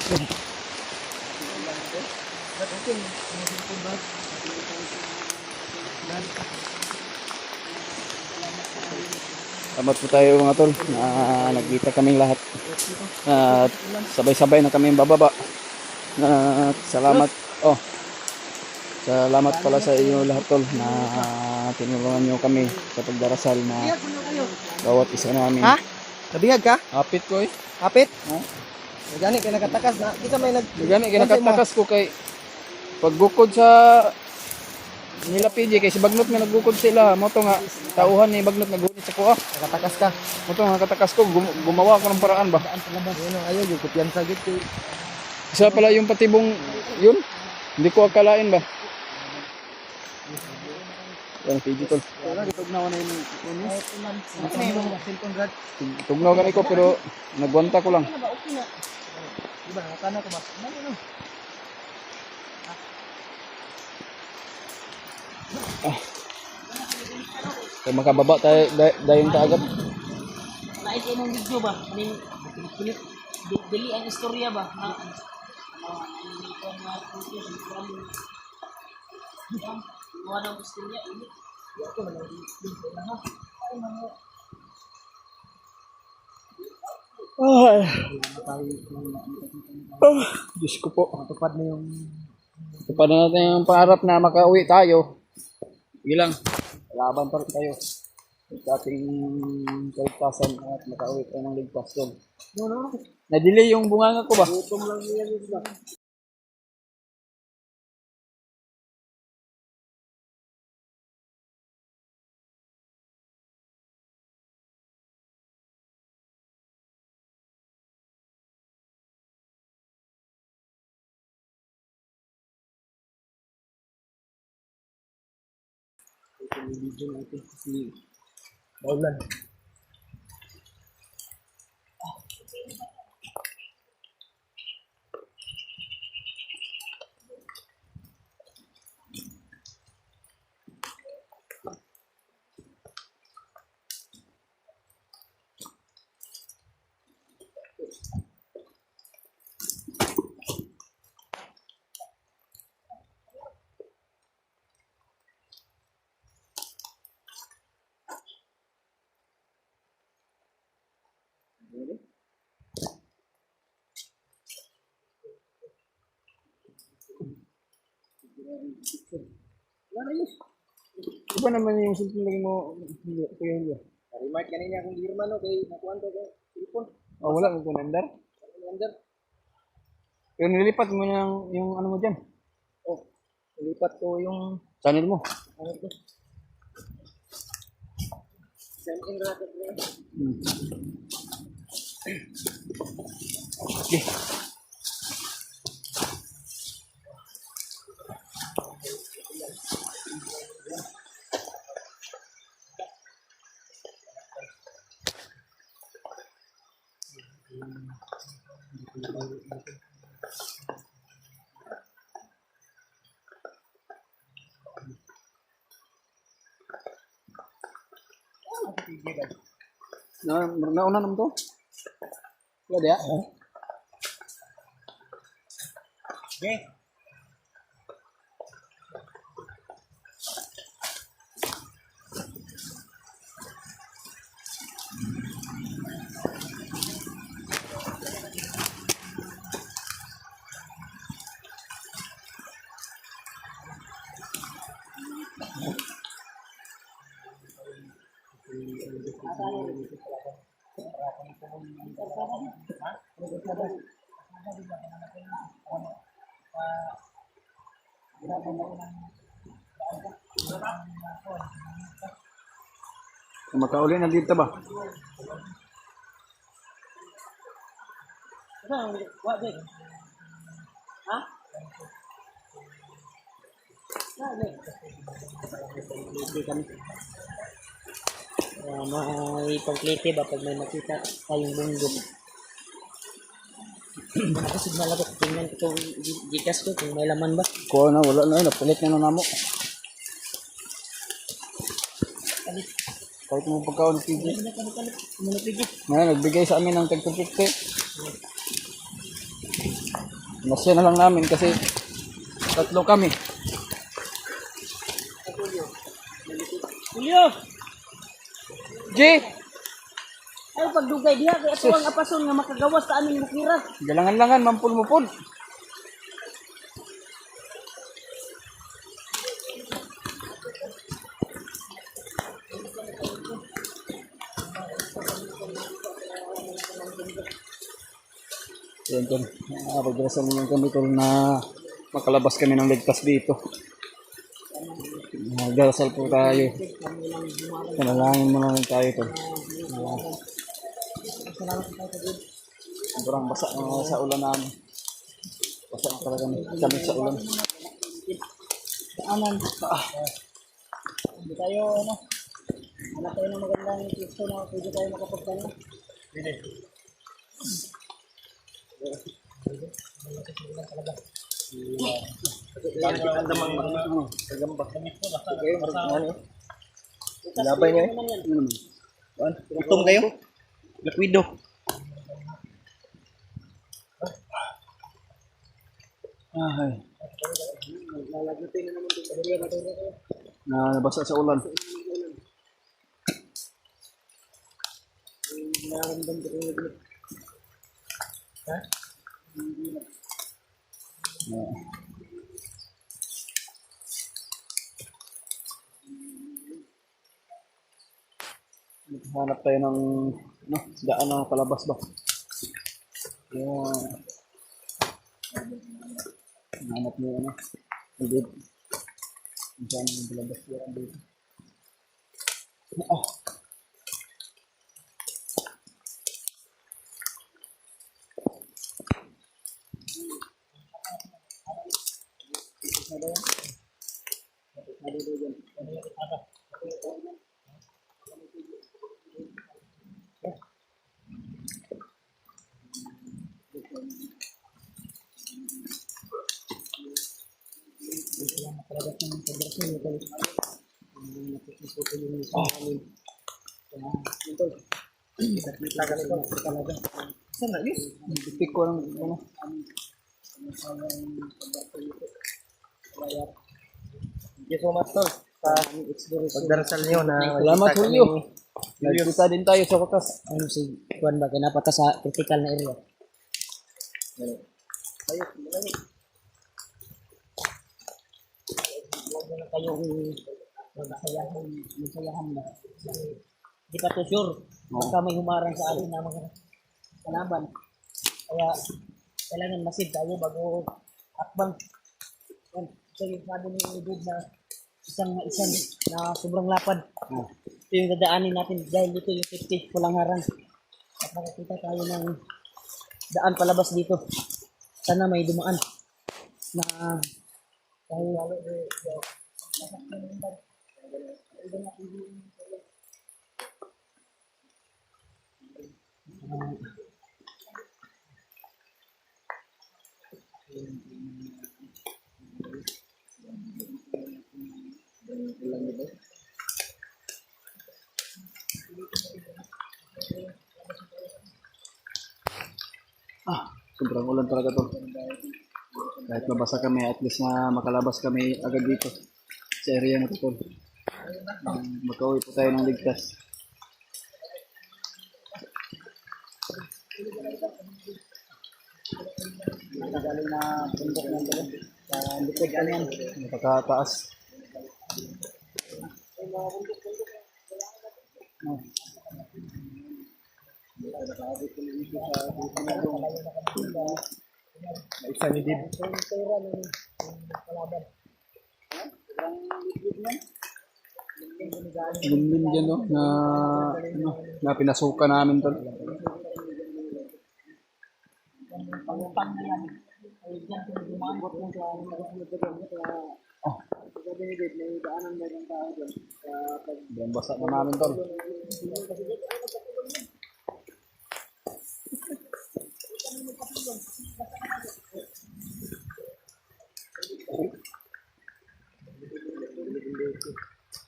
Salamat po tayo mga tol na nagkita kaming lahat. At sabay-sabay na kaming bababa. At salamat. Salamat pala sa inyo lahat tol na tinulungan nyo kami sa pagdarasal na bawat isa namin. Ha? Nabihag ka? Hapit ko eh. Hapit? Ha? Gani kay nakatakas na. Kita may Gani kay nakatakas ko kay pagbukod sa nila PJ kay si Bagnot nga nagbukod sila. Mo to nga tauhan ni Bagnot nagunit sa kuha. nakatakas ka. Mo to nga nakatakas ko gumawa ko ng paraan ba. Ayun ayo yung kumpiyansa gid kay. Isa pala yung patibong yun. Hindi ko akalain ba. Yan PJ tol. Wala gitugnaw na yung unis. Ano yung cellphone grad? Tugnaw gani ko pero nagwanta ko lang. Diba nakana ko ba? Ano? Kaya makababa tayo dayon ta agad. Nais imong video ba? Ning dili ang istorya ba? Wala nang istorya ini. Diyos ko po. Tupad na yung Tupad na natin yung pangarap na makauwi tayo. Ilang. Laban pa rin tayo. Sa ating kaligtasan at makauwi tayo ng ligtas doon. Na-delay yung bunganga ko ba? gutom lang yan ba? Ito yung video natin si Baulan. Iba naman yung simple lagi mo. Kaya hindi. Remark kanina akong girman no kay nakuan ko kay cellphone. Wala mo kunandar. Under. Pero nilipat mo yung ano mo dyan. Oh, lipat ko yung Channel mo. ano to. Send in racket na. Okay. Nauna naman to. Wala dia. Okay. Makauli na dito ba? Wa dai. Ha? May pangklite ba pag may makita tayong bunggo. Nakasignal ako. Tingnan ko itong Gcash ko kung may laman ba. Kuha na, wala na. Napulit na namo. Kahit mo pagkaon ng PG. Muna pigi. Ngayon, nagbigay sa amin ng tag 250. Nasya na lang namin kasi tatlo kami. Julio! G! Ay, pagdugay diha, kaya ito ang apason nga makagawas sa aming bukira. Galangan-langan, mampul-mupul. Yan tol, pagdarasal naman kami tol na makalabas kami ng ligtas dito. Magdarasal po tayo. Panalangin mo lang tayo tol. Sobrang basa sa ulan namin. Basa na talaga kami sa ulan. Aman. Hindi tayo, ano, hanap tayo ng magandang pisto na pwede tayo makapagkano. Labay niyo eh. Itom kayo. Lakwido. Ay. Nabasa sa ulan. Hanap tayo ng daan na palabas ba? Yung hanap mo hindi diyan yung palabas yan dito. Saan na yun? Pick ko ng Thank you so much, tol. Sa pagdarasal niyo na Salamat makita Julio. kami. Nagkita din tayo sa wakas. Ano si Juan ba, kinapata sa critical na area. Huwag mo na kayong masayahan ba. Di pa to sure. Baka may humarang sa atin na mga kalaban. Kaya kailangan masid tayo bago akbang. Yan. So yung sabi ni Udod na isang na sobrang lapad. Ito yung dadaanin natin dahil dito yung 50 walang harang. At makakita tayo ng daan palabas dito. Sana may dumaan na dahil lalo Sobrang ulan talaga to. Kahit mabasa kami, at least na makalabas kami agad dito sa area na to tol. Makauwi po tayo ng ligtas. galing na bundok ng tuloy. Sa likod ka niyan. Napakataas. Isa ni Dib. Lumlim dyan no, na pinasukan namin tol. Pangutang na yan. Ay, dyan kung lumabot mo sa sabi ni Dave, may daanan na rin tao doon. Sobrang basa na namin tol.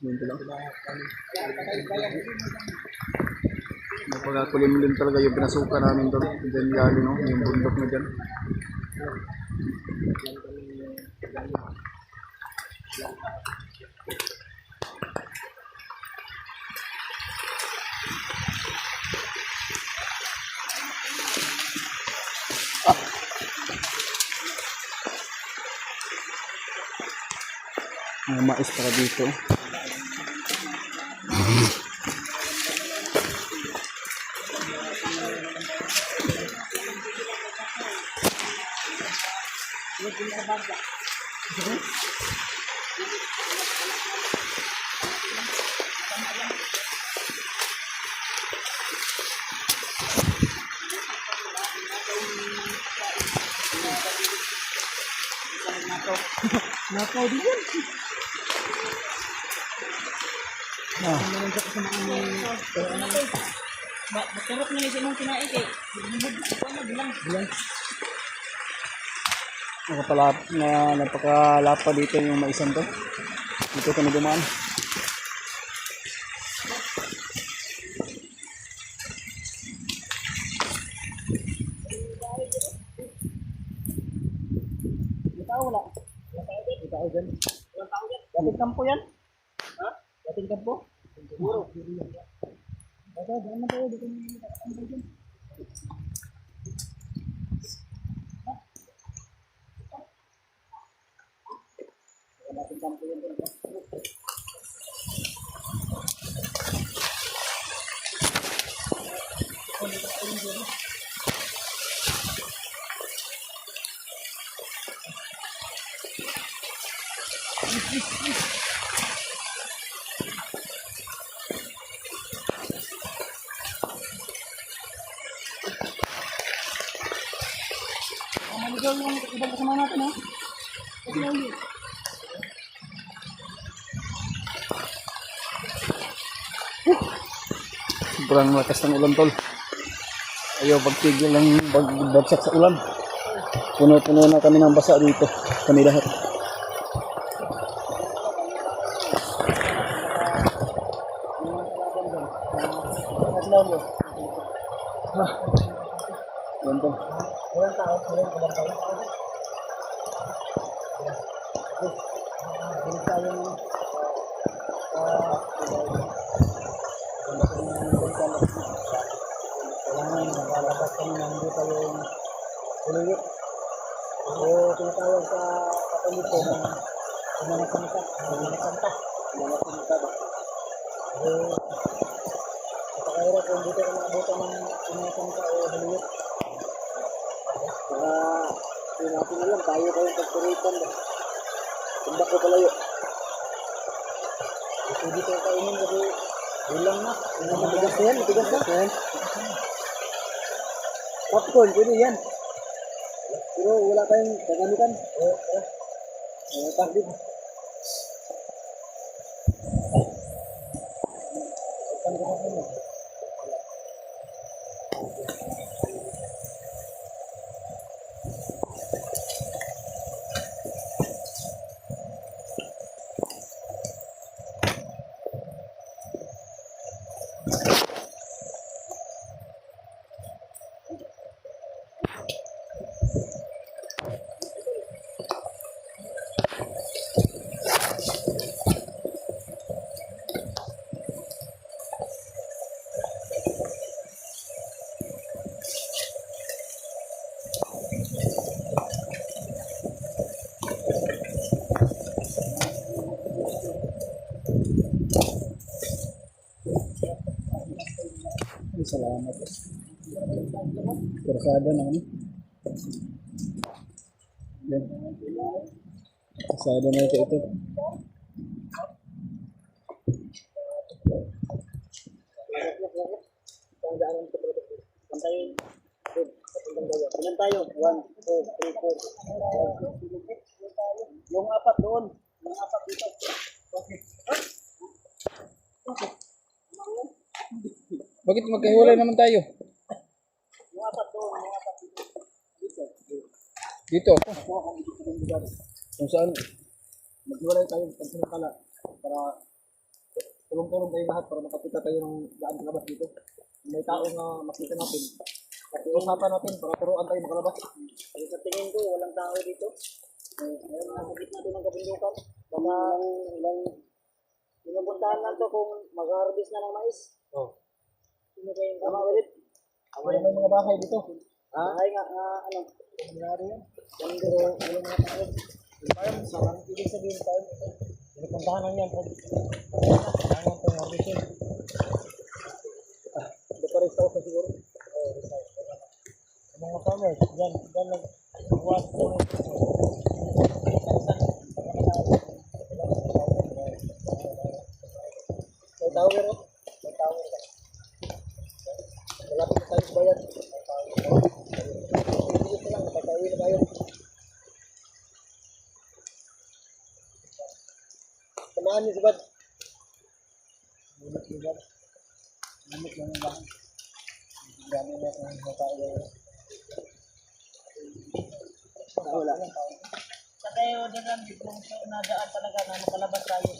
Yun lang. Pag kulimlim talaga yung pinasukan namin doon. Diyan galing, no? Yung bundok na dyan. Mga mais para dito. Nakaw din yan. Baturok na niya mong kinaik eh. Bilang. Napakalapa dito yung maisan to. Dito kami dumaan. Wala. Tao dyan. Dating kampo yan? Ha? Dating kampo? Siguro. Basta, daan na tayo. Dito na kampo dyan. Dating kampo yan. Maligaw yung ibang kasama natin, ha? Sobrang lakas ng ulan, tol. Ayaw pagtigil ng pagbagsak sa ulan. Puno-puno na kami ng basa dito. Kami lahat. Yan, tol. Walang tao. Bilis tayo ng kailangan nakalabas kami na hindi tayo ulit. So, tinatawag sa Katoliko na Semana Santa. So, napakahirap kung dito ka nakabutan ng Semana Santa o ulit. Kaya, hindi natin alam, tayo kayong pagpuritan. Tindak ko palayo. Ito dito kainin kasi ulang na. Matigas na yan, matigas na. Popcorn, pwede yan. Pero wala tayong gagamitan. Pagdig. Ay, salamat. Persada na ano. Yan. Persada na ito. Ilan tayo? 1, 2, 3, 4. Yung apat doon. Yung apat dito. Bakit magkahiwalay naman tayo? Yung apat doon. Yung apat dito. Dito. Kung saan maghiwalay tayo pagsinakala para tulong-tulong tayo lahat para makapita tayo ng daan sa labas dito. may tao na makita natin. At iusapan natin para turuan tayo makalabas. Kasi sa tingin ko, walang tao dito. Ngayon, nasa gitna doon ng kabundukan. Baka ilang pinupuntahan lang to kung mag-harvest na ng mais. Oh. Sino kayo tama ulit? May mga bahay dito. Bahay nga, ano, nangyari yan. Pero walang mga tao. Parang sarang ibig sabihin tayo. Pinupuntahan lang yan. Kailangan itong harvestin. Decorate ako siguro. Mga farmers, dyan nag-was ko. May tower oh. May tower. Malapit na tayo sa bayan. Bilis na lang, nakakauwi na tayo. Samahan niyo si Bad. Limit lang yung bahay. Dami na kung mga tayo. Wala. Sa tayo, dyan lang, nadaan talaga na makalabas tayo